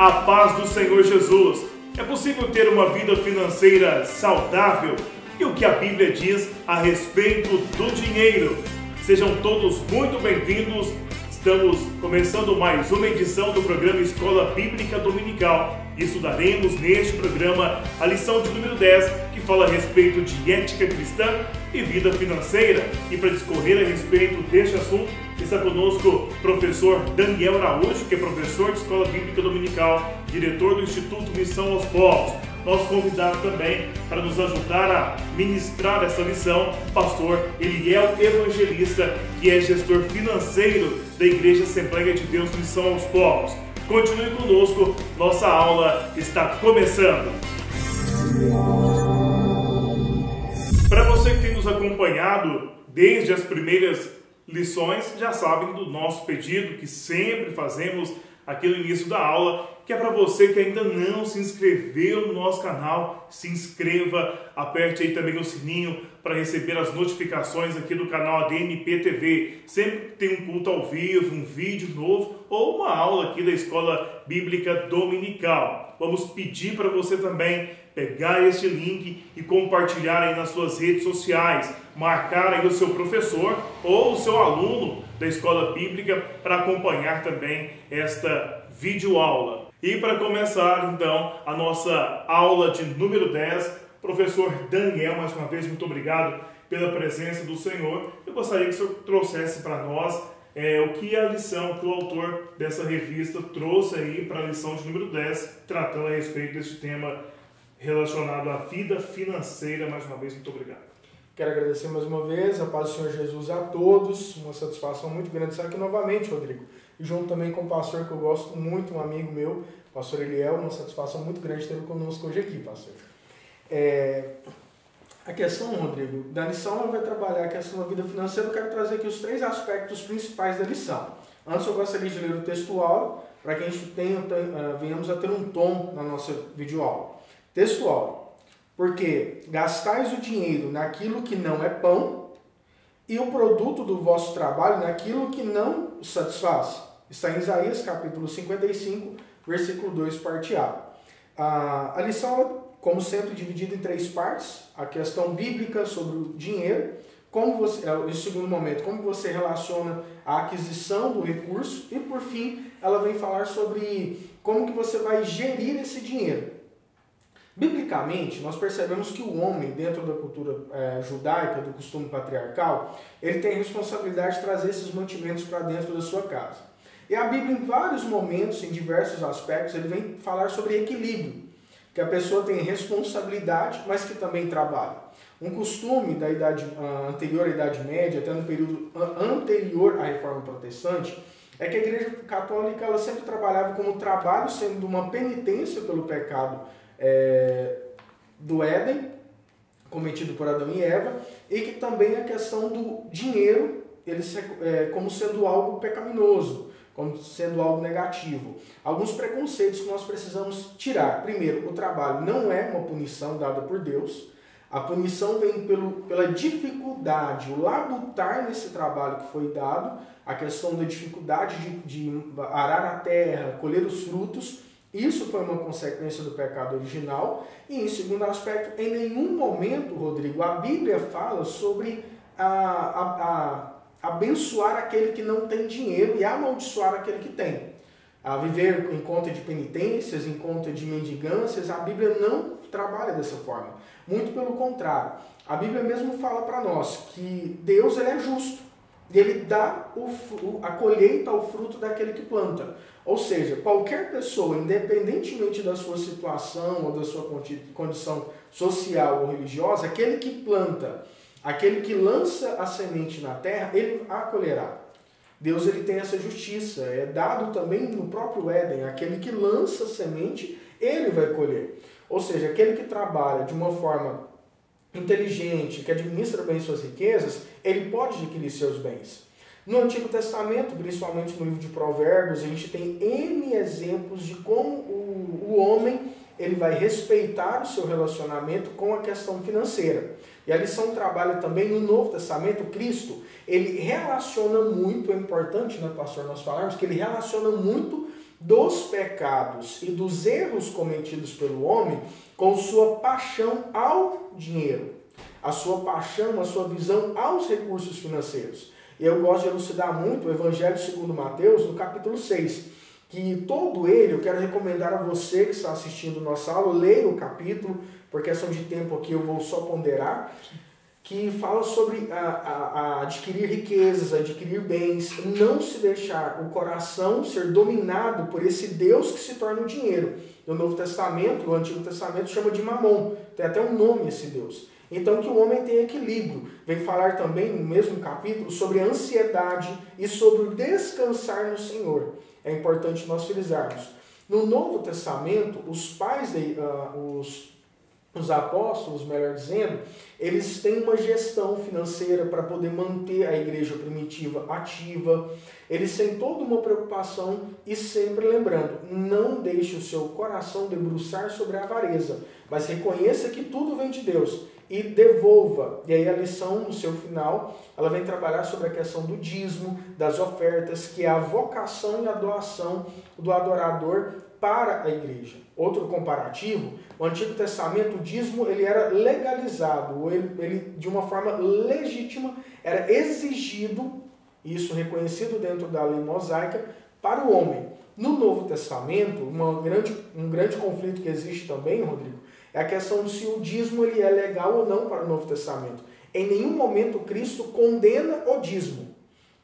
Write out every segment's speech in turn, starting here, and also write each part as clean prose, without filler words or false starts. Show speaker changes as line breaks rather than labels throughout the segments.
A paz do Senhor Jesus. É possível ter uma vida financeira saudável? E o que a Bíblia diz a respeito do dinheiro? Sejam todos muito bem-vindos. Estamos começando mais uma edição do programa Escola Bíblica Dominical. E estudaremos neste programa a lição de número 10, que fala a respeito de ética cristã e vida financeira. E para discorrer a respeito deste assunto, está conosco o professor Daniel Araújo, que é professor de Escola Bíblica Dominical, diretor do Instituto Missão aos Povos. Nosso convidado também para nos ajudar a ministrar essa lição, pastor Eliel Evangelista, que é gestor financeiro da Igreja Assembleia de Deus Missão aos Povos. Continue conosco, nossa aula está começando. Para você que tem nos acompanhado desde as primeiras lições, já sabem do nosso pedido que sempre fazemos aqui no início da aula, que é para você que ainda não se inscreveu no nosso canal, se inscreva, aperte aí também o sininho para receber as notificações aqui do canal ADMP TV. Sempre que tem um culto ao vivo, um vídeo novo ou uma aula aqui da Escola Bíblica Dominical. Vamos pedir para você também pegar este link e compartilhar aí nas suas redes sociais, marcar aí o seu professor ou o seu aluno da Escola Bíblica para acompanhar também esta videoaula. E para começar, então, a nossa aula de número 10, professor Daniel, mais uma vez, muito obrigado pela presença do Senhor. Eu gostaria que o senhor trouxesse para nós o que a lição que o autor dessa revista trouxe aí para a lição de número 10, tratando a respeito desse tema relacionado à vida financeira. Mais uma vez, muito obrigado.
Quero agradecer mais uma vez, a paz do Senhor Jesus a todos, uma satisfação muito grande estar aqui novamente, Rodrigo. E junto também com o pastor que eu gosto muito, um amigo meu, pastor Eliel, uma satisfação muito grande ter conosco hoje aqui, pastor. A questão, Rodrigo, da lição ela vai trabalhar a questão da vida financeira. Eu quero trazer aqui os três aspectos principais da lição. Antes eu gostaria de ler o textual, para que a gente venhamos a ter um tom na nossa videoaula. Textual. Porque gastais o dinheiro naquilo que não é pão e o produto do vosso trabalho naquilo que não satisfaz. Está em Isaías capítulo 55, versículo 2, parte A. A lição, como sempre, dividida em três partes. A questão bíblica sobre o dinheiro, em segundo momento, como você relaciona a aquisição do recurso e, por fim, ela vem falar sobre como que você vai gerir esse dinheiro. Biblicamente, nós percebemos que o homem, dentro da cultura judaica, do costume patriarcal, ele tem a responsabilidade de trazer esses mantimentos para dentro da sua casa. E a Bíblia, em vários momentos, em diversos aspectos, ele vem falar sobre equilíbrio, que a pessoa tem responsabilidade, mas que também trabalha. Um costume da idade anterior à Idade Média, até no período anterior à Reforma Protestante, é que a Igreja Católica ela sempre trabalhava como trabalho, sendo uma penitência pelo pecado do Éden, cometido por Adão e Eva, e que também a questão do dinheiro como sendo algo pecaminoso, como sendo algo negativo. Alguns preconceitos que nós precisamos tirar. Primeiro, o trabalho não é uma punição dada por Deus. A punição vem pela dificuldade, o labutar nesse trabalho que foi dado, a questão da dificuldade de arar a terra, colher os frutos. Isso foi uma consequência do pecado original. E, em segundo aspecto, em nenhum momento, Rodrigo, a Bíblia fala sobre abençoar aquele que não tem dinheiro e amaldiçoar aquele que tem. A viver em conta de penitências, em conta de mendigâncias, a Bíblia não trabalha dessa forma. Muito pelo contrário. A Bíblia mesmo fala para nós que Deus ele é justo. E ele dá a colheita ao fruto daquele que planta. Ou seja, qualquer pessoa, independentemente da sua situação ou da sua condição social ou religiosa, aquele que planta, aquele que lança a semente na terra, ele a colherá. Deus ele tem essa justiça, é dado também no próprio Éden, aquele que lança a semente, ele vai colher. Ou seja, aquele que trabalha de uma forma inteligente, que administra bem suas riquezas, ele pode adquirir seus bens. No Antigo Testamento, principalmente no livro de Provérbios, a gente tem N exemplos de como o homem ele vai respeitar o seu relacionamento com a questão financeira. E a lição trabalha também no Novo Testamento. Cristo, ele relaciona muito, é importante, né, pastor, nós falarmos que ele relaciona muito dos pecados e dos erros cometidos pelo homem com sua paixão ao dinheiro, a sua paixão, a sua visão aos recursos financeiros. E eu gosto de elucidar muito o Evangelho segundo Mateus, no capítulo 6, que todo ele, eu quero recomendar a você que está assistindo nossa aula, leia o capítulo, por questão de tempo aqui eu vou só ponderar, que fala sobre adquirir riquezas, adquirir bens, não se deixar o coração ser dominado por esse Deus que se torna o dinheiro. No Novo Testamento, o Antigo Testamento chama de Mamon, tem até um nome esse Deus. Então que o homem tem equilíbrio. Vem falar também no mesmo capítulo sobre a ansiedade e sobre o descansar no Senhor. É importante nós frisarmos. No Novo Testamento, os pais, os apóstolos, melhor dizendo, eles têm uma gestão financeira para poder manter a igreja primitiva ativa. Eles têm toda uma preocupação e sempre lembrando, não deixe o seu coração debruçar sobre a avareza, mas reconheça que tudo vem de Deus e devolva. E aí a lição, no seu final, ela vem trabalhar sobre a questão do dízimo, das ofertas, que é a vocação e a doação do adorador para a igreja. Outro comparativo, o Antigo Testamento, o dízimo, ele era legalizado, ou ele de uma forma legítima, era exigido, isso reconhecido dentro da lei mosaica, para o homem. No Novo Testamento, um grande conflito que existe também, Rodrigo, é a questão de se o dízimo ele é legal ou não para o Novo Testamento. Em nenhum momento Cristo condena o dízimo.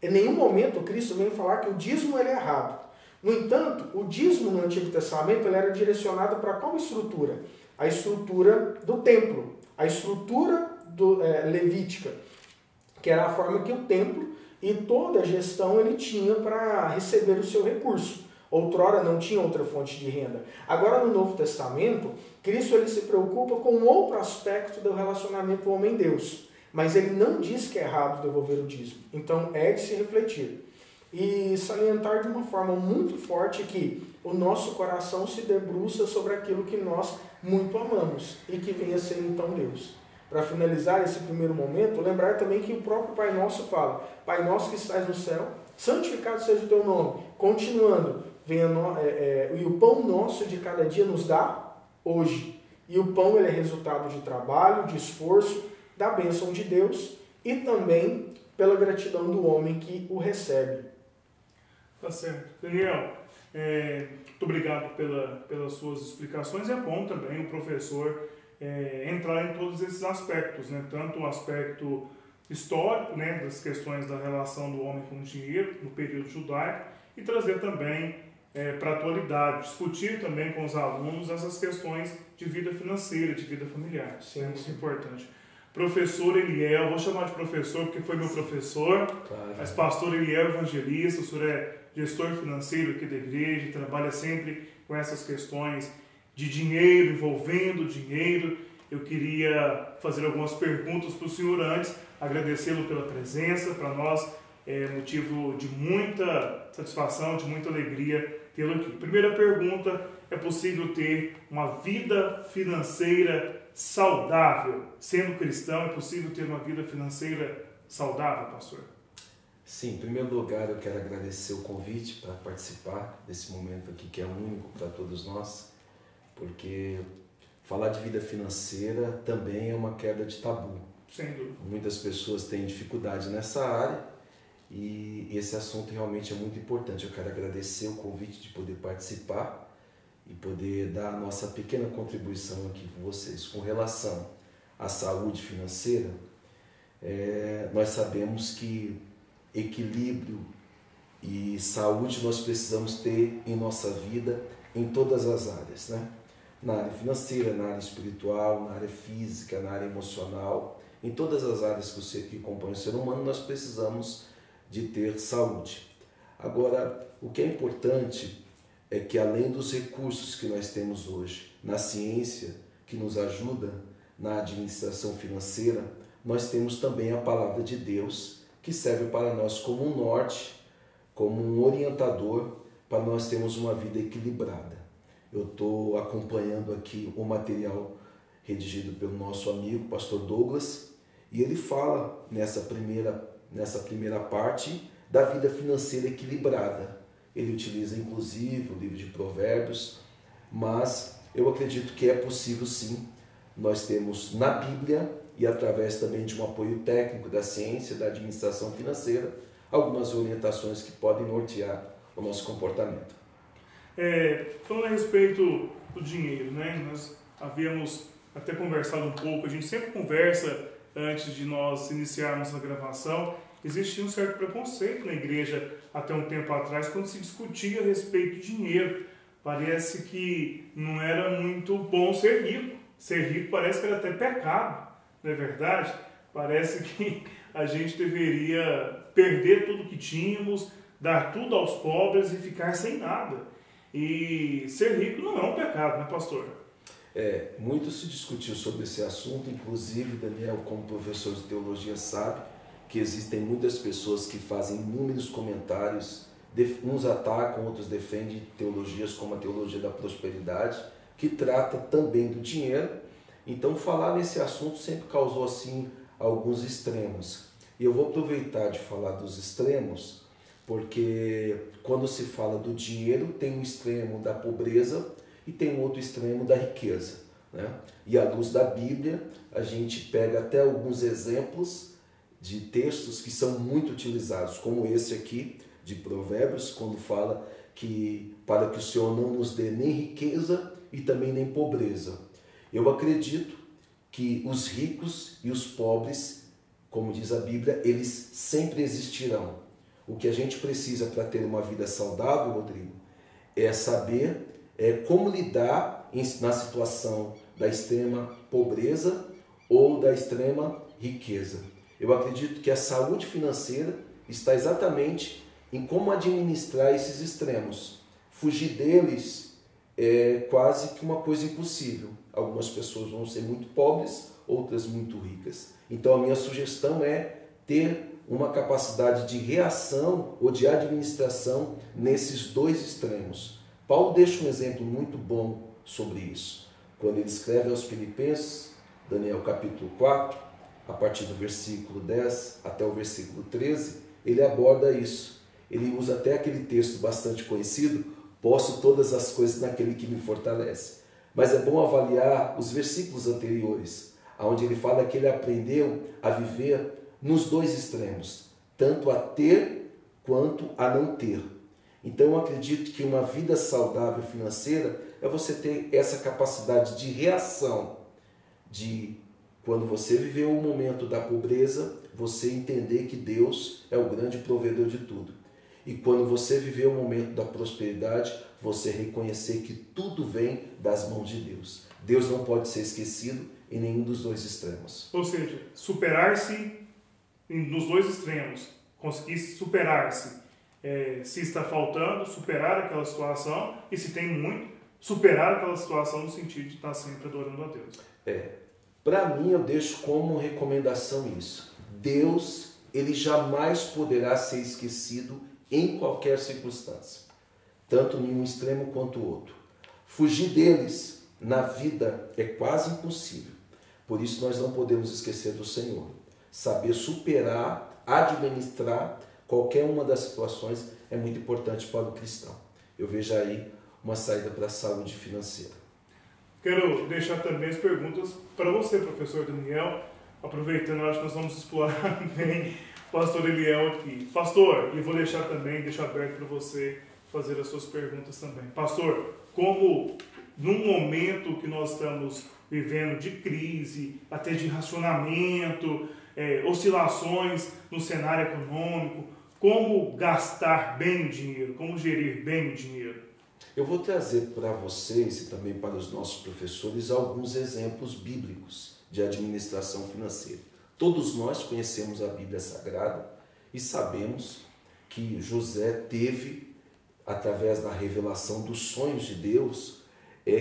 Em nenhum momento Cristo vem falar que o dízimo ele é errado. No entanto, o dízimo no Antigo Testamento ele era direcionado para qual estrutura? A estrutura do templo, a estrutura levítica, que era a forma que o templo e toda a gestão ele tinha para receber o seu recurso. Outrora não tinha outra fonte de renda. Agora no Novo Testamento, Cristo ele se preocupa com outro aspecto do relacionamento homem-Deus. Mas ele não diz que é errado devolver o dízimo. Então é de se refletir. E salientar de uma forma muito forte que o nosso coração se debruça sobre aquilo que nós muito amamos e que venha a ser então Deus. Para finalizar esse primeiro momento, lembrar também que o próprio Pai Nosso fala: Pai Nosso que estás no céu, santificado seja o teu nome. Continuando, e o pão nosso de cada dia nos dá hoje. E o pão ele é resultado de trabalho, de esforço, da bênção de Deus e também pela gratidão do homem que o recebe.
Tá certo. Daniel, muito obrigado pelas suas explicações. É bom também o professor entrar em todos esses aspectos, né? Tanto o aspecto histórico, né, das questões da relação do homem com o dinheiro no período judaico e trazer também para a atualidade, discutir também com os alunos essas questões de vida financeira, de vida familiar. Isso é muito importante. Professor Eliel, vou chamar de professor porque foi meu professor, claro. Mas pastor Eliel Evangelista, o senhor é gestor financeiro aqui da igreja, trabalha sempre com essas questões de dinheiro, envolvendo dinheiro. Eu queria fazer algumas perguntas para o senhor antes, agradecê-lo pela presença, para nós é motivo de muita satisfação, de muita alegria tê-lo aqui. Primeira pergunta, é possível ter uma vida financeira saudável? Sendo cristão, é possível ter uma vida financeira saudável, pastor?
Sim, em primeiro lugar eu quero agradecer o convite para participar desse momento aqui que é único para todos nós, porque falar de vida financeira também é uma quebra de tabu.
Sem dúvida.
Muitas pessoas têm dificuldade nessa área e esse assunto realmente é muito importante. Eu quero agradecer o convite de poder participar e poder dar a nossa pequena contribuição aqui com vocês. Com relação à saúde financeira, nós sabemos que equilíbrio e saúde nós precisamos ter em nossa vida em todas as áreas, né? Na área financeira, na área espiritual, na área física, na área emocional, em todas as áreas que compõem o ser humano, nós precisamos de ter saúde. Agora, o que é importante é que além dos recursos que nós temos hoje, na ciência que nos ajuda na administração financeira, nós temos também a palavra de Deus, que serve para nós como um norte, como um orientador, para nós termos uma vida equilibrada. Eu estou acompanhando aqui o material redigido pelo nosso amigo, pastor Douglas, e ele fala nessa primeira parte da vida financeira equilibrada, ele utiliza inclusive o livro de Provérbios, mas eu acredito que é possível sim. Nós temos na Bíblia e através também de um apoio técnico da ciência, da administração financeira, algumas orientações que podem nortear o nosso comportamento.
Falando a respeito do dinheiro, né? Nós havíamos até conversado um pouco, a gente sempre conversa antes de nós iniciarmos a gravação. Existia um certo preconceito na igreja até um tempo atrás quando se discutia a respeito de dinheiro. Parece que não era muito bom ser rico. Ser rico parece que era até pecado, não é verdade? Parece que a gente deveria perder tudo que tínhamos, dar tudo aos pobres e ficar sem nada. E ser rico não é um pecado, né, pastor?
Muito se discutiu sobre esse assunto, inclusive, Daniel, como professor de teologia, sabe que existem muitas pessoas que fazem inúmeros comentários, uns atacam, outros defendem teologias como a teologia da prosperidade, que trata também do dinheiro. Então, falar nesse assunto sempre causou, assim, alguns extremos. E eu vou aproveitar de falar dos extremos, porque quando se fala do dinheiro, tem um extremo da pobreza e tem um outro extremo da riqueza, né? E à luz da Bíblia, a gente pega até alguns exemplos de textos que são muito utilizados, como esse aqui de Provérbios, quando fala que para que o Senhor não nos dê nem riqueza e também nem pobreza. Eu acredito que os ricos e os pobres, como diz a Bíblia, eles sempre existirão. O que a gente precisa para ter uma vida saudável, Rodrigo, é saber como lidar na situação da extrema pobreza ou da extrema riqueza. Eu acredito que a saúde financeira está exatamente em como administrar esses extremos. Fugir deles é quase que uma coisa impossível. Algumas pessoas vão ser muito pobres, outras muito ricas. Então a minha sugestão é ter uma capacidade de reação ou de administração nesses dois extremos. Paulo deixa um exemplo muito bom sobre isso. Quando ele escreve aos Filipenses, Daniel capítulo 4, a partir do versículo 10 até o versículo 13, ele aborda isso. Ele usa até aquele texto bastante conhecido, posso todas as coisas naquele que me fortalece. Mas é bom avaliar os versículos anteriores, onde ele fala que ele aprendeu a viver nos dois extremos, tanto a ter quanto a não ter. Então eu acredito que uma vida saudável financeira é você ter essa capacidade de reação, de quando você viveu o momento da pobreza, você entender que Deus é o grande provedor de tudo. E quando você viver o momento da prosperidade, você reconhecer que tudo vem das mãos de Deus. Deus não pode ser esquecido em nenhum dos dois extremos.
Ou seja, superar-se nos dois extremos, conseguir superar-se. Se está faltando, superar aquela situação, e se tem muito, superar aquela situação no sentido de estar sempre adorando a Deus.
Para mim, eu deixo como recomendação isso. Deus, ele jamais poderá ser esquecido em qualquer circunstância, tanto em um extremo quanto o outro. Fugir deles na vida é quase impossível. Por isso nós não podemos esquecer do Senhor. Saber superar, administrar qualquer uma das situações é muito importante para o cristão. Eu vejo aí uma saída para a saúde financeira.
Quero deixar também as perguntas para você, professor Daniel. Aproveitando, eu acho que nós vamos explorar bem o pastor Eliel aqui. Pastor, e vou deixar aberto para você fazer as suas perguntas também. Pastor, como num momento que nós estamos vivendo de crise, até de racionamento, oscilações no cenário econômico, como gastar bem o dinheiro, como gerir bem o dinheiro?
Eu vou trazer para vocês e também para os nossos professores alguns exemplos bíblicos de administração financeira. Todos nós conhecemos a Bíblia Sagrada e sabemos que José teve, através da revelação dos sonhos de Deus,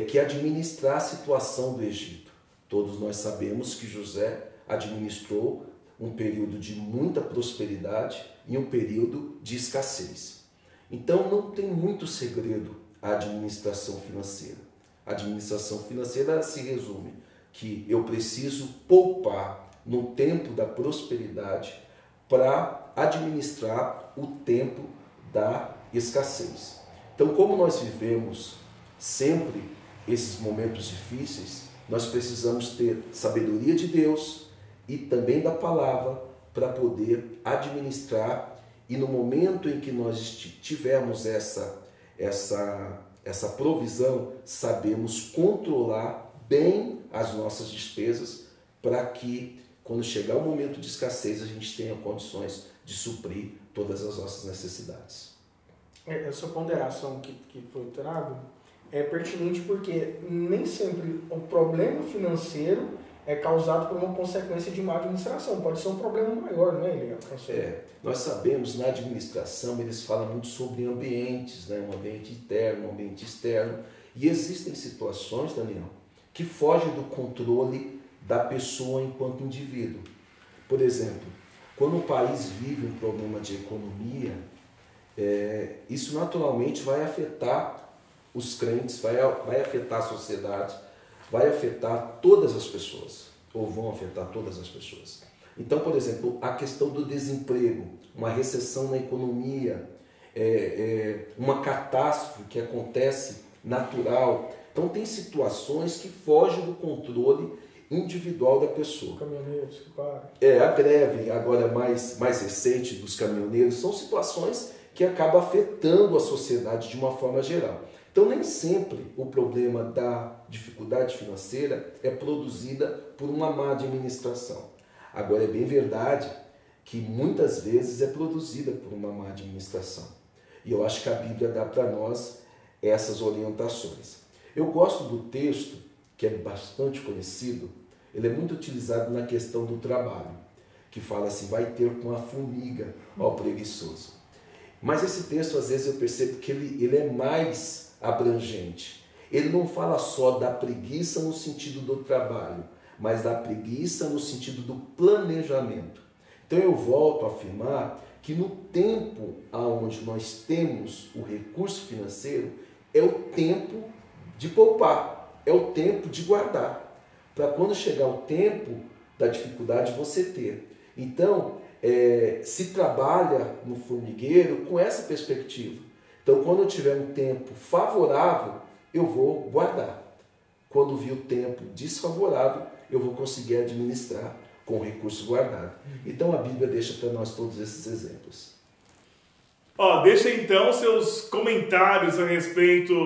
que administrar a situação do Egito. Todos nós sabemos que José administrou um período de muita prosperidade e um período de escassez. Então não tem muito segredo a administração financeira. A administração financeira se resume que eu preciso poupar no tempo da prosperidade para administrar o tempo da escassez. Então, como nós vivemos sempre esses momentos difíceis, nós precisamos ter sabedoria de Deus e também da palavra para poder administrar, e no momento em que nós tivermos essa provisão, sabemos controlar bem as nossas despesas para que, quando chegar o momento de escassez, a gente tenha condições de suprir todas as nossas necessidades.
Essa ponderação que foi trago é pertinente porque nem sempre o problema financeiro é causado por uma consequência de má administração. Pode ser um problema maior, não é, Eliel?
Nós sabemos, na administração, eles falam muito sobre ambientes, né? Um ambiente interno, um ambiente externo. E existem situações, Daniel, que fogem do controle da pessoa enquanto indivíduo. Por exemplo, quando o país vive um problema de economia, isso naturalmente vai afetar os crentes, vai afetar a sociedade, vai afetar todas as pessoas, ou vão afetar todas as pessoas. Então, por exemplo, a questão do desemprego, uma recessão na economia, uma catástrofe que acontece natural. Então, tem situações que fogem do controle individual da pessoa.
Caminhoneiros que param.
A greve, agora mais recente, dos caminhoneiros, são situações que acabam afetando a sociedade de uma forma geral. Então, nem sempre o problema da dificuldade financeira é produzida por uma má administração. Agora, é bem verdade que muitas vezes é produzida por uma má administração. E eu acho que a Bíblia dá para nós essas orientações. Eu gosto do texto, que é bastante conhecido, ele é muito utilizado na questão do trabalho, que fala assim, vai ter com a formiga ao preguiçoso. Mas esse texto, às vezes, eu percebo que ele é mais abrangente. Ele não fala só da preguiça no sentido do trabalho, mas da preguiça no sentido do planejamento. Então eu volto a afirmar que no tempo onde nós temos o recurso financeiro, é o tempo de poupar, é o tempo de guardar, para quando chegar o tempo da dificuldade você ter. Então, se trabalha no formigueiro com essa perspectiva. Então, quando eu tiver um tempo favorável, eu vou guardar. Quando vir o tempo desfavorável, eu vou conseguir administrar com o recurso guardado. Então, a Bíblia deixa para nós todos esses exemplos.
Deixa então seus comentários a respeito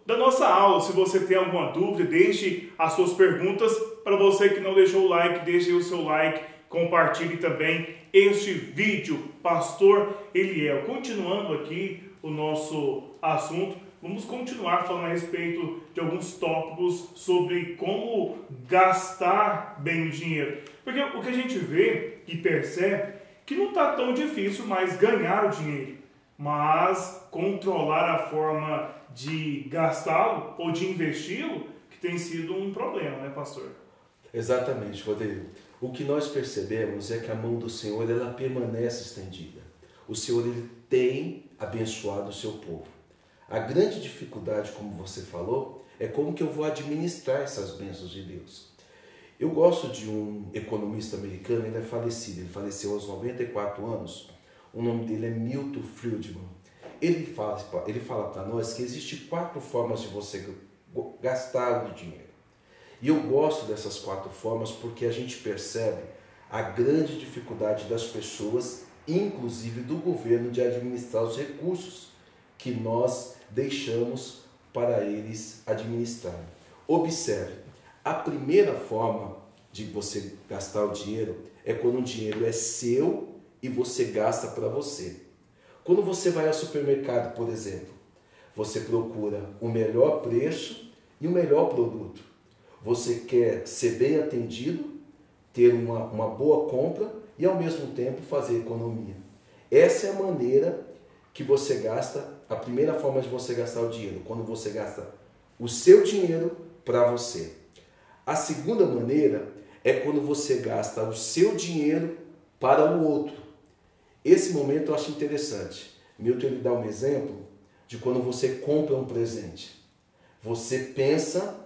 da nossa aula. Se você tem alguma dúvida, deixe as suas perguntas. Para você que não deixou o like, deixe o seu like, compartilhe também este vídeo. Pastor Eliel, continuando aqui o nosso assunto, vamos continuar falando a respeito de alguns tópicos sobre como gastar bem o dinheiro. Porque o que a gente vê e percebe que não está tão difícil mais ganhar o dinheiro, mas controlar a forma de gastá-lo ou de investi-lo que tem sido um problema, né, pastor?
Exatamente, Rodrigo. O que nós percebemos é que a mão do Senhor ela permanece estendida. O Senhor ele tem abençoado o seu povo. A grande dificuldade, como você falou, é como que eu vou administrar essas bênçãos de Deus. Eu gosto de um economista americano, ele é falecido, ele faleceu aos 94 anos, o nome dele é Milton Friedman. Ele fala para nós que existem 4 formas de você gastar o dinheiro. E eu gosto dessas 4 formas porque a gente percebe a grande dificuldade das pessoas, inclusive do governo, de administrar os recursos que nós deixamos para eles administrarem. Observe, a primeira forma de você gastar o dinheiro é quando o dinheiro é seu e você gasta para você. Quando você vai ao supermercado, por exemplo, você procura o melhor preço e o melhor produto. Você quer ser bem atendido, ter uma boa compra e ao mesmo tempo fazer economia. Essa é a maneira que você gasta, a primeira forma de você gastar o dinheiro, quando você gasta o seu dinheiro para você. A segunda maneira é quando você gasta o seu dinheiro para o outro. Esse momento eu acho interessante. Milton ele dá um exemplo de quando você compra um presente. Você pensa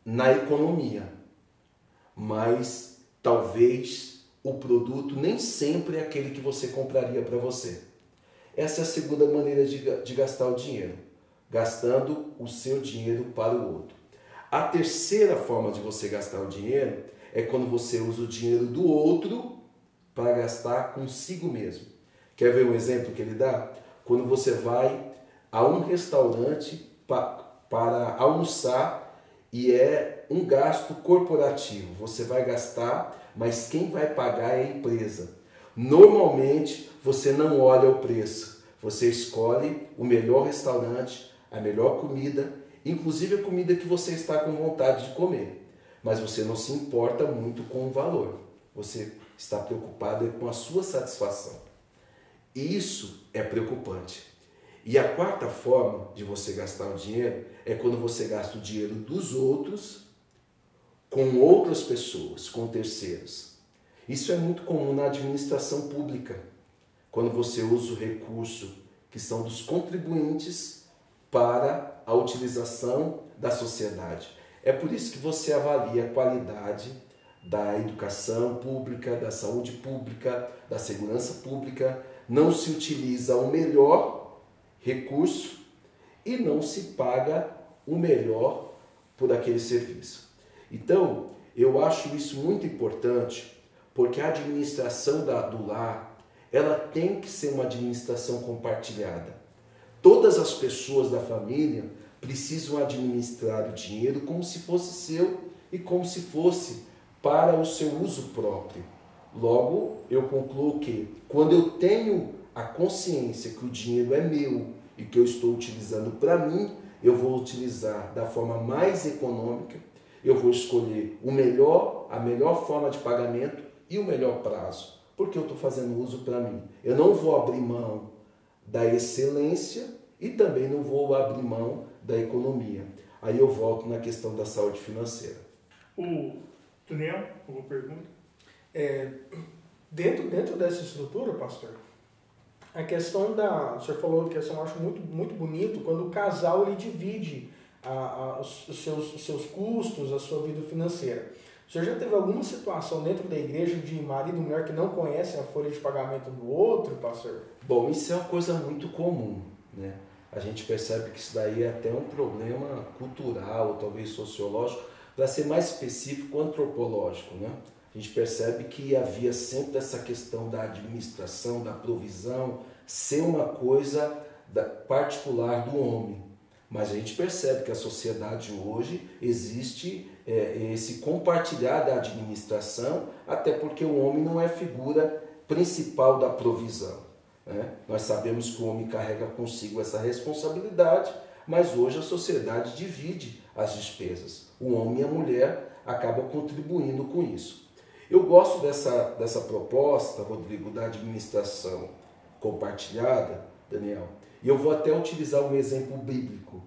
na economia, mas talvez o produto nem sempre é aquele que você compraria para você. Essa é a segunda maneira de gastar o dinheiro, gastando o seu dinheiro para o outro. A terceira forma de você gastar o dinheiro é quando você usa o dinheiro do outro para gastar consigo mesmo. Quer ver um exemplo que ele dá? Quando você vai a um restaurante para almoçar e é um gasto corporativo. Você vai gastar, mas quem vai pagar é a empresa. Normalmente, você não olha o preço. Você escolhe o melhor restaurante, a melhor comida, inclusive a comida que você está com vontade de comer. Mas você não se importa muito com o valor. Você está preocupado com a sua satisfação. Isso é preocupante. E a quarta forma de você gastar o dinheiro é quando você gasta o dinheiro dos outros com outras pessoas, com terceiros. Isso é muito comum na administração pública, quando você usa o recurso que são dos contribuintes para a utilização da sociedade. É por isso que você avalia a qualidade da educação pública, da saúde pública, da segurança pública. Não se utiliza o melhor recurso e não se paga o melhor por aquele serviço. Então, eu acho isso muito importante, porque a administração do lar, ela tem que ser uma administração compartilhada. Todas as pessoas da família precisam administrar o dinheiro como se fosse seu e como se fosse para o seu uso próprio. Logo, eu concluo que quando eu tenho a consciência que o dinheiro é meu e que eu estou utilizando para mim, eu vou utilizar da forma mais econômica, eu vou escolher a melhor forma de pagamento e o melhor prazo, porque eu estou fazendo uso para mim. Eu não vou abrir mão da excelência e também não vou abrir mão da economia. Aí eu volto na questão da saúde financeira.
O Daniel, alguma pergunta?
Dentro dessa estrutura, pastor, a questão o senhor falou que eu acho muito, muito bonito quando o casal ele divide os seus custos, a sua vida financeira. O senhor já teve alguma situação dentro da igreja de marido e mulher que não conhecem a folha de pagamento do outro, pastor?
Bom, isso é uma coisa muito comum, né? A gente percebe que isso daí é até um problema cultural, ou talvez sociológico, para ser mais específico, antropológico, né? A gente percebe que havia sempre essa questão da administração, da provisão, ser uma coisa particular do homem. Mas a gente percebe que a sociedade hoje existe esse compartilhar da administração, até porque o homem não é figura principal da provisão, né? Nós sabemos que o homem carrega consigo essa responsabilidade, mas hoje a sociedade divide as despesas. O homem e a mulher acabam contribuindo com isso. Eu gosto dessa proposta, Rodrigo, da administração compartilhada, Daniel, e eu vou até utilizar um exemplo bíblico,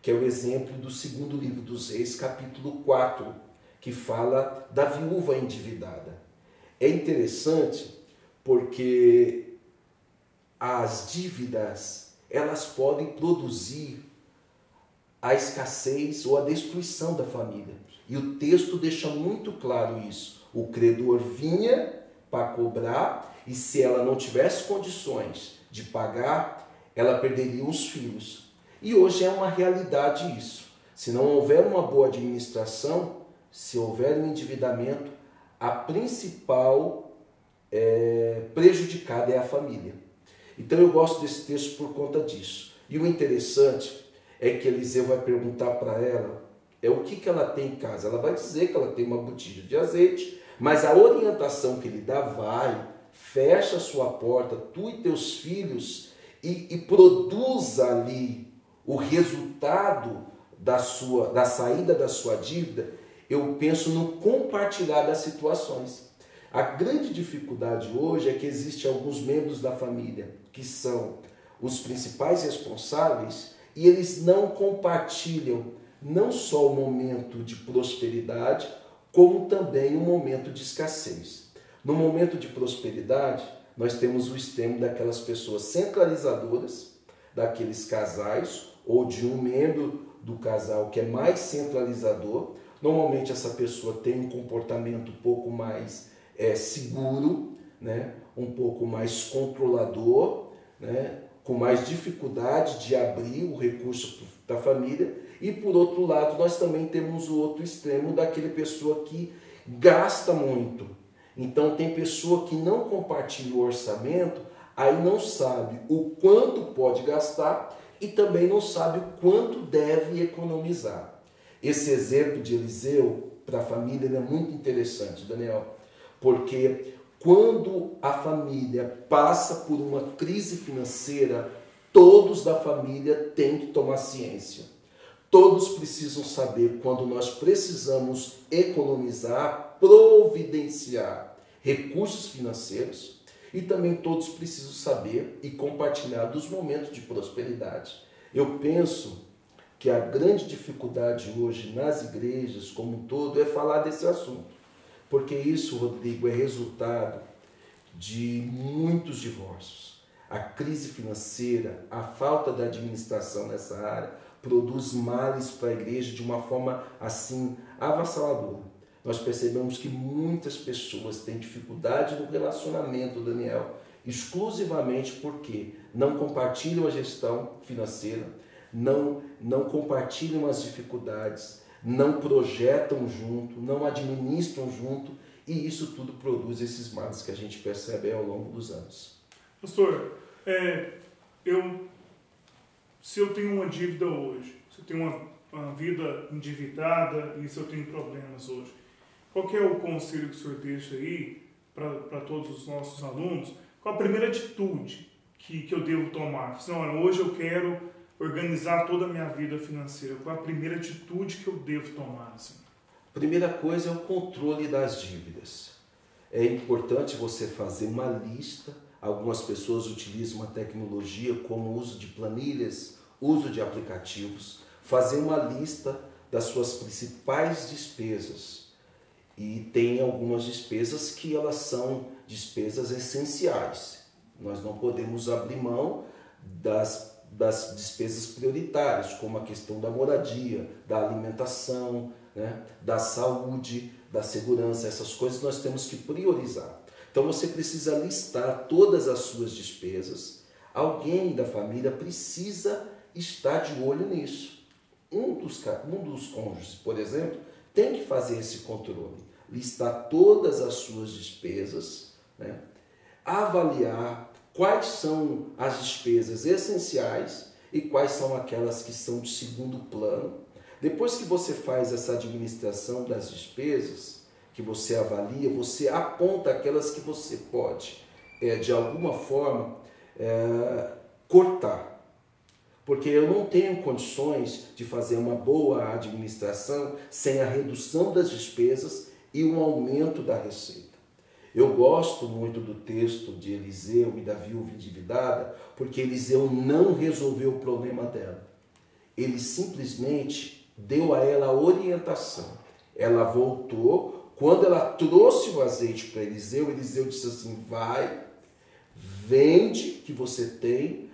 que é o exemplo do segundo livro dos Reis, capítulo 4, que fala da viúva endividada. É interessante porque as dívidas, elas podem produzir a escassez ou a destruição da família. E o texto deixa muito claro isso. O credor vinha para cobrar e se ela não tivesse condições de pagar, ela perderia os filhos. E hoje é uma realidade isso. Se não houver uma boa administração, se houver um endividamento, a principal prejudicada é a família. Então eu gosto desse texto por conta disso. E o interessante é que Eliseu vai perguntar para ela o que ela tem em casa. Ela vai dizer que ela tem uma botija de azeite, mas a orientação que ele dá fecha a sua porta, tu e teus filhos, e produz ali o resultado da saída da sua dívida. Eu penso no compartilhar das situações. A grande dificuldade hoje é que existem alguns membros da família que são os principais responsáveis e eles não compartilham não só o momento de prosperidade, como também o momento de escassez. No momento de prosperidade, nós temos o extremo daquelas pessoas centralizadoras, daqueles casais, ou de um membro do casal que é mais centralizador. Normalmente essa pessoa tem um comportamento um pouco mais seguro, né? Um pouco mais controlador, né? com mais dificuldade de abrir o recurso da família, e por outro lado nós também temos o outro extremo daquele pessoa que gasta muito. Então tem pessoa que não compartilha o orçamento, aí não sabe o quanto pode gastar e também não sabe o quanto deve economizar. Esse exemplo de Eliseu para a família é muito interessante, Daniel, porque quando a família passa por uma crise financeira, todos da família têm que tomar ciência. Todos precisam saber quando nós precisamos economizar, providenciar recursos financeiros, e também todos precisam saber e compartilhar dos momentos de prosperidade. Eu penso que a grande dificuldade hoje nas igrejas como um todo é falar desse assunto. Porque isso, Rodrigo, é resultado de muitos divórcios. A crise financeira, a falta da administração nessa área, produz males para a igreja de uma forma assim avassaladora. Nós percebemos que muitas pessoas têm dificuldade no relacionamento, Daniel, exclusivamente porque não compartilham a gestão financeira, não compartilham as dificuldades, não projetam junto, não administram junto, e isso tudo produz esses males que a gente percebe ao longo dos anos.
Pastor, se eu tenho uma dívida hoje, se eu tenho uma vida endividada e se eu tenho problemas hoje, qual que é o conselho que o senhor deixa aí para todos os nossos alunos? Qual a primeira atitude que eu devo tomar? Assim, olha, hoje eu quero organizar toda a minha vida financeira. Qual a primeira atitude que eu devo tomar? Assim?
Primeira coisa é o controle das dívidas. É importante você fazer uma lista. Algumas pessoas utilizam uma tecnologia como o uso de planilhas, uso de aplicativos, fazer uma lista das suas principais despesas. E tem algumas despesas que elas são despesas essenciais. Nós não podemos abrir mão das despesas prioritárias, como a questão da moradia, da alimentação, né, da saúde, da segurança. Essas coisas nós temos que priorizar. Então você precisa listar todas as suas despesas. Alguém da família precisa estar de olho nisso. Um dos cônjuges, por exemplo, tem que fazer esse controle. Listar todas as suas despesas, né? Avaliar quais são as despesas essenciais e quais são aquelas que são de segundo plano. Depois que você faz essa administração das despesas, que você avalia, você aponta aquelas que você pode, de alguma forma, cortar. Porque eu não tenho condições de fazer uma boa administração sem a redução das despesas e um aumento da receita. Eu gosto muito do texto de Eliseu e da viúva endividada, porque Eliseu não resolveu o problema dela. Ele simplesmente deu a ela a orientação. Ela voltou, quando ela trouxe o azeite para Eliseu, Eliseu disse assim: vai, vende o que você tem,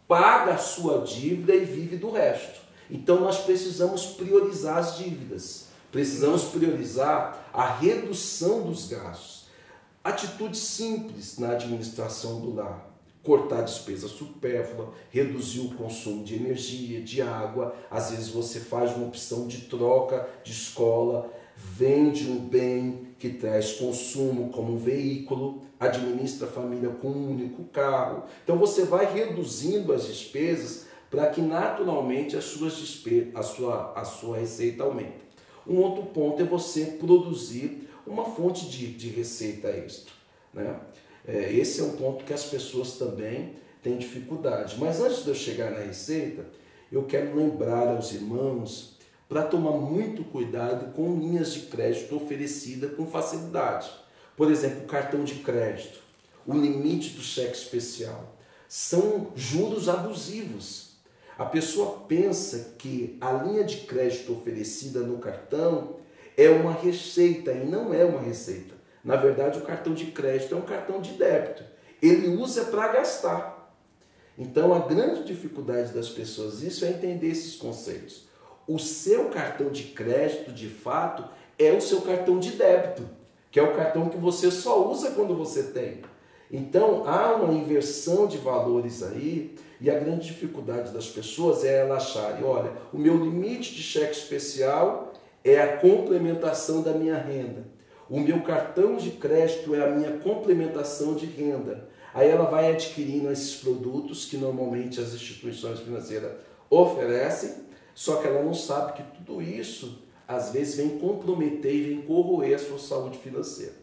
paga a sua dívida e vive do resto. Então nós precisamos priorizar as dívidas. Precisamos priorizar a redução dos gastos. Atitudes simples na administração do lar. Cortar despesa supérflua, reduzir o consumo de energia, de água. Às vezes você faz uma opção de troca de escola, vende um bem que traz consumo como um veículo, administra a família com um único carro. Então você vai reduzindo as despesas para que naturalmente a sua receita aumente. Um outro ponto é você produzir uma fonte de receita extra, né? Esse é um ponto que as pessoas também têm dificuldade. Mas antes de eu chegar na receita, eu quero lembrar aos irmãos para tomar muito cuidado com linhas de crédito oferecidas com facilidade. Por exemplo, o cartão de crédito, o limite do cheque especial. São juros abusivos. A pessoa pensa que a linha de crédito oferecida no cartão é uma receita e não é uma receita. Na verdade, o cartão de crédito é um cartão de débito. Ele usa para gastar. Então, a grande dificuldade das pessoas isso é entender esses conceitos. O seu cartão de crédito, de fato, é o seu cartão de débito, que é o cartão que você só usa quando você tem. Então, há uma inversão de valores aí E a grande dificuldade das pessoas é ela acharem, olha, o meu limite de cheque especial é a complementação da minha renda. O meu cartão de crédito é a minha complementação de renda. Aí ela vai adquirindo esses produtos que normalmente as instituições financeiras oferecem, só que ela não sabe que tudo isso, às vezes, vem comprometer e vem corroer a sua saúde financeira.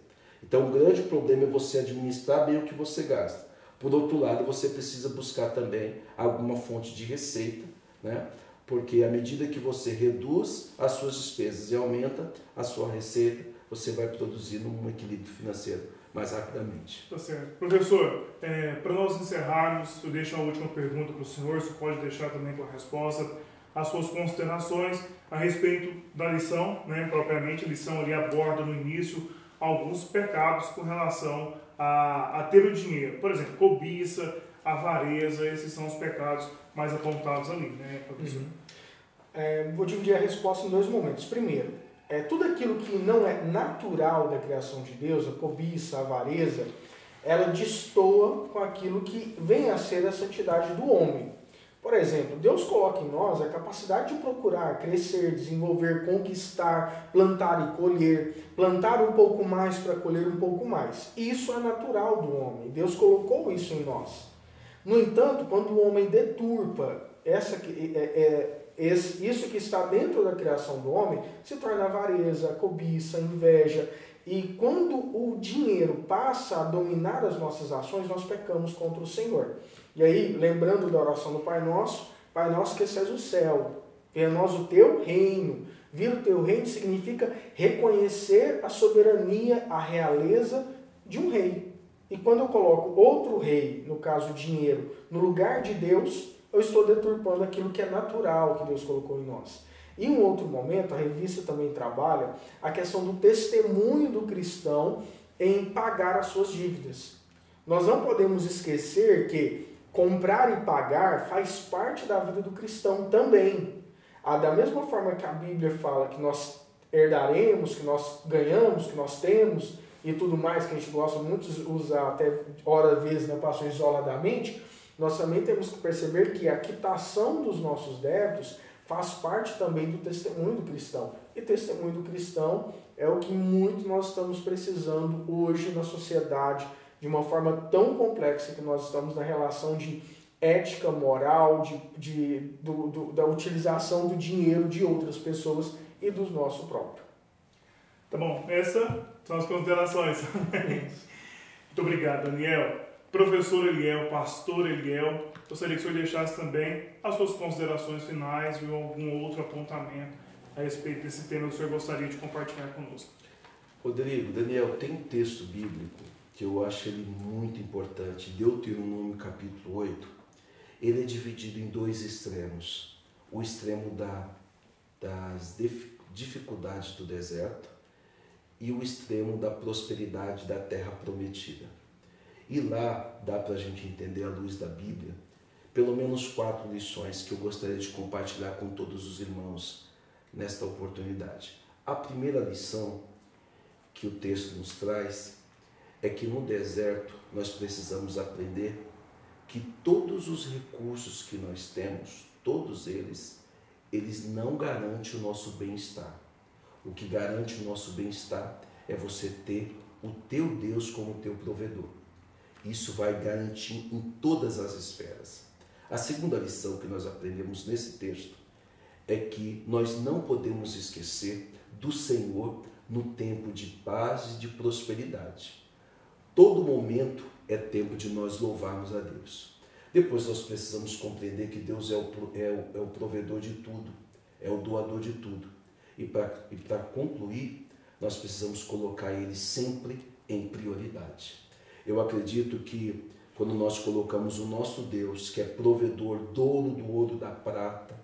Então, o grande problema é você administrar bem o que você gasta. Por outro lado, você precisa buscar também alguma fonte de receita, né? Porque à medida que você reduz as suas despesas e aumenta a sua receita, você vai produzindo um equilíbrio financeiro mais rapidamente.
Tá certo. Professor, para nós encerrarmos, eu deixo a última pergunta para o senhor, você pode deixar também com a resposta, as suas considerações a respeito da lição, né? Propriamente, a lição ali aborda no início alguns pecados com relação a ter o dinheiro. Por exemplo, cobiça, avareza, esses são os pecados mais apontados ali, né, professor?
Vou dividir a resposta em dois momentos. Primeiro, tudo aquilo que não é natural da criação de Deus, a cobiça, a avareza, ela destoa com aquilo que vem a ser a santidade do homem. Por exemplo, Deus coloca em nós a capacidade de procurar, crescer, desenvolver, conquistar, plantar e colher, plantar um pouco mais para colher um pouco mais. Isso é natural do homem. Deus colocou isso em nós. No entanto, quando o homem deturpa isso que está dentro da criação do homem, se torna avareza, cobiça, inveja. E quando o dinheiro passa a dominar as nossas ações, nós pecamos contra o Senhor. E aí, lembrando da oração do Pai Nosso que estás no céu, venha a nós o teu reino. Vir o teu reino significa reconhecer a soberania, a realeza de um rei. E quando eu coloco outro rei, no caso o dinheiro, no lugar de Deus, eu estou deturpando aquilo que é natural que Deus colocou em nós. Em um outro momento, a revista também trabalha a questão do testemunho do cristão em pagar as suas dívidas. Nós não podemos esquecer que comprar e pagar faz parte da vida do cristão também. Da mesma forma que a Bíblia fala que nós herdaremos, que nós ganhamos, que nós temos e tudo mais, que a gente gosta muito de usar até hora vezes, né, passou isoladamente, nós também temos que perceber que a quitação dos nossos débitos faz parte também do testemunho do cristão. E testemunho do cristão é o que muito nós estamos precisando hoje na sociedade, de uma forma tão complexa que nós estamos na relação de ética, moral, da utilização do dinheiro de outras pessoas e do nosso próprio.
Tá bom, essas são as considerações. Muito obrigado, Daniel. Professor Eliel, pastor Eliel, gostaria que o senhor deixasse também as suas considerações finais e algum outro apontamento a respeito desse tema que o senhor gostaria de compartilhar conosco.
Rodrigo, Daniel, tem um texto bíblico que eu acho ele muito importante, Deuteronômio capítulo 8, ele é dividido em dois extremos, o extremo das dificuldades do deserto e o extremo da prosperidade da terra prometida. E lá dá para a gente entender, à luz da Bíblia, pelo menos 4 lições que eu gostaria de compartilhar com todos os irmãos nesta oportunidade. A primeira lição que o texto nos traz é que no deserto nós precisamos aprender que todos os recursos que nós temos, todos eles não garantem o nosso bem-estar. O que garante o nosso bem-estar é você ter o teu Deus como teu provedor. Isso vai garantir em todas as esferas. A segunda lição que nós aprendemos nesse texto é que nós não podemos esquecer do Senhor no tempo de paz e de prosperidade. Todo momento é tempo de nós louvarmos a Deus. Depois nós precisamos compreender que Deus é o provedor de tudo, é o doador de tudo. E para concluir, nós precisamos colocar Ele sempre em prioridade. Eu acredito que quando nós colocamos o nosso Deus, que é provedor, dono do ouro e da prata,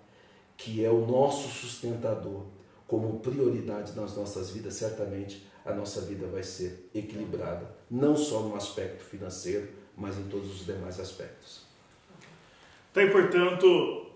que é o nosso sustentador, como prioridade nas nossas vidas, certamente a nossa vida vai ser equilibrada, não só no aspecto financeiro, mas em todos os demais aspectos.
Então, portanto,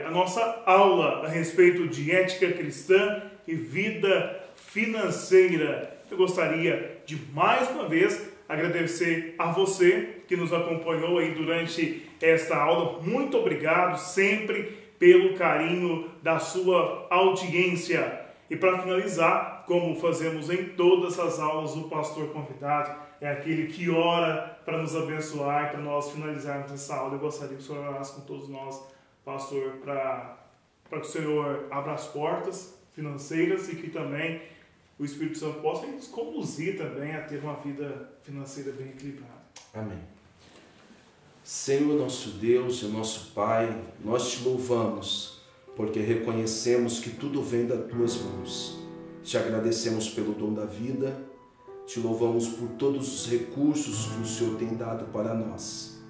a nossa aula a respeito de ética cristã e vida financeira. Eu gostaria de mais uma vez agradecer a você que nos acompanhou aí durante esta aula. Muito obrigado sempre pelo carinho da sua audiência. E para finalizar, como fazemos em todas as aulas, o pastor convidado é aquele que ora para nos abençoar e para nós finalizarmos essa aula. Eu gostaria que o senhor orasse com todos nós, pastor, para que o Senhor abra as portas financeiras e que também o Espírito Santo possa nos conduzir também a ter uma vida financeira bem equilibrada.
Amém. Senhor, nosso Deus e nosso Pai, nós te louvamos porque reconhecemos que tudo vem das tuas mãos. Te agradecemos pelo dom da vida, te louvamos por todos os recursos que o Senhor tem dado para nós.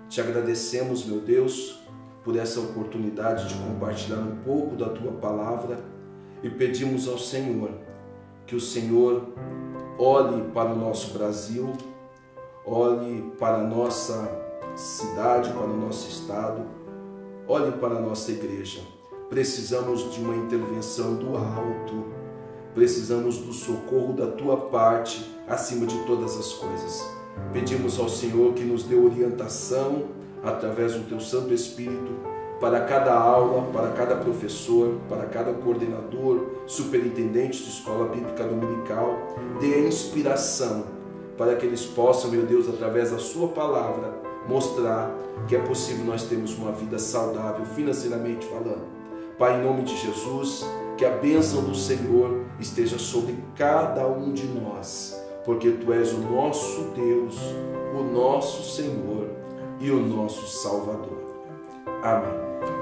Te agradecemos, meu Deus, por essa oportunidade de compartilhar um pouco da tua palavra e pedimos ao Senhor que o Senhor olhe para o nosso Brasil, olhe para a nossa cidade, para o nosso estado, olhe para a nossa igreja. Precisamos de uma intervenção do alto, precisamos do socorro da tua parte acima de todas as coisas. Pedimos ao Senhor que nos dê orientação através do teu Santo Espírito para cada aula, para cada professor, para cada coordenador, superintendente de escola bíblica dominical. Dê inspiração para que eles possam, meu Deus, através da sua palavra, mostrar que é possível nós termos uma vida saudável, financeiramente falando. Pai, em nome de Jesus, que a bênção do Senhor esteja sobre cada um de nós, porque Tu és o nosso Deus, o nosso Senhor e o nosso Salvador. Amém.